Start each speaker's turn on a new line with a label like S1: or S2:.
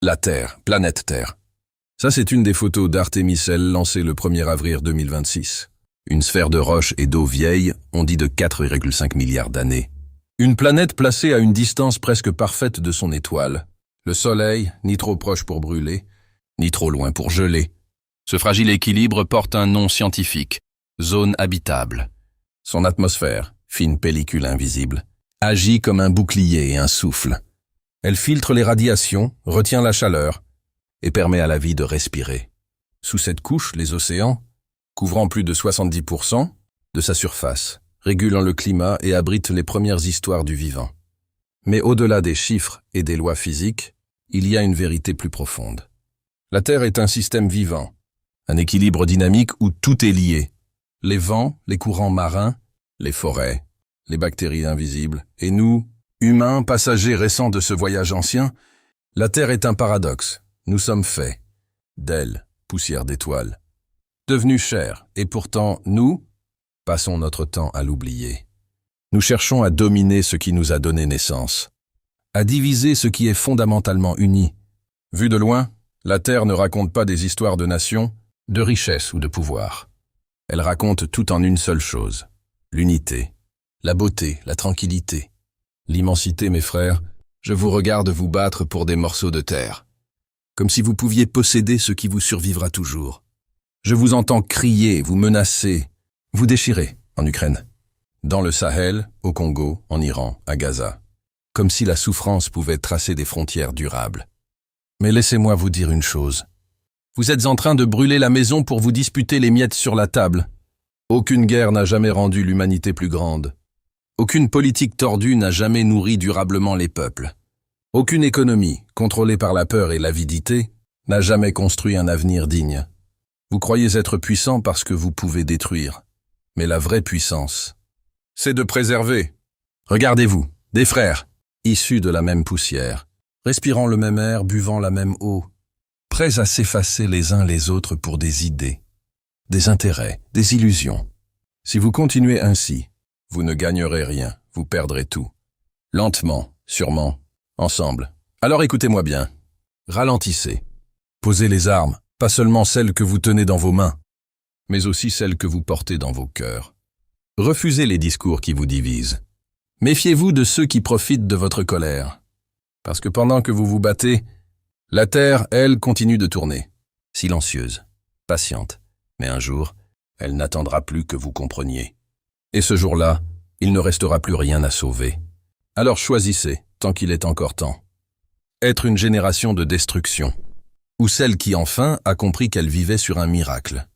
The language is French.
S1: La Terre, planète Terre. Ça, c'est une des photos d'Artemis L lancée le 1er avril 2026. Une sphère de roche et d'eau vieille, on dit de 4,5 milliards d'années. Une planète placée à une distance presque parfaite de son étoile. Le Soleil, ni trop proche pour brûler, ni trop loin pour geler. Ce fragile équilibre porte un nom scientifique, zone habitable. Son atmosphère, fine pellicule invisible, agit comme un bouclier et un souffle. Elle filtre les radiations, retient la chaleur et permet à la vie de respirer. Sous cette couche, les océans, couvrant plus de 70% de sa surface, régulant le climat et abritent les premières histoires du vivant. Mais au-delà des chiffres et des lois physiques, il y a une vérité plus profonde. La Terre est un système vivant, un équilibre dynamique où tout est lié. Les vents, les courants marins, les forêts, les bactéries invisibles, et nous, humains, passagers récents de ce voyage ancien, la Terre est un paradoxe. Nous sommes faits d'ailes, poussière d'étoiles, devenus chair, et pourtant, nous, passons notre temps à l'oublier. Nous cherchons à dominer ce qui nous a donné naissance, à diviser ce qui est fondamentalement uni. Vu de loin, la Terre ne raconte pas des histoires de nations, de richesse ou de pouvoir. Elle raconte tout en une seule chose, l'unité, la beauté, la tranquillité. L'immensité, mes frères, je vous regarde vous battre pour des morceaux de terre, comme si vous pouviez posséder ce qui vous survivra toujours. Je vous entends crier, vous menacer, vous déchirer en Ukraine, dans le Sahel, au Congo, en Iran, à Gaza, comme si la souffrance pouvait tracer des frontières durables. Mais laissez-moi vous dire une chose. Vous êtes en train de brûler la maison pour vous disputer les miettes sur la table. Aucune guerre n'a jamais rendu l'humanité plus grande. Aucune politique tordue n'a jamais nourri durablement les peuples. Aucune économie, contrôlée par la peur et l'avidité, n'a jamais construit un avenir digne. Vous croyez être puissant parce que vous pouvez détruire. Mais la vraie puissance, c'est de préserver. Regardez-vous, des frères, issus de la même poussière, respirant le même air, buvant la même eau, prêts à s'effacer les uns les autres pour des idées, des intérêts, des illusions. Si vous continuez ainsi, vous ne gagnerez rien, vous perdrez tout. Lentement, sûrement, ensemble. Alors écoutez-moi bien. Ralentissez. Posez les armes, pas seulement celles que vous tenez dans vos mains, mais aussi celles que vous portez dans vos cœurs. Refusez les discours qui vous divisent. Méfiez-vous de ceux qui profitent de votre colère. Parce que pendant que vous vous battez, la Terre, elle, continue de tourner. Silencieuse, patiente. Mais un jour, elle n'attendra plus que vous compreniez. Et ce jour-là, il ne restera plus rien à sauver. Alors choisissez, tant qu'il est encore temps. Être une génération de destruction, ou celle qui enfin a compris qu'elle vivait sur un miracle.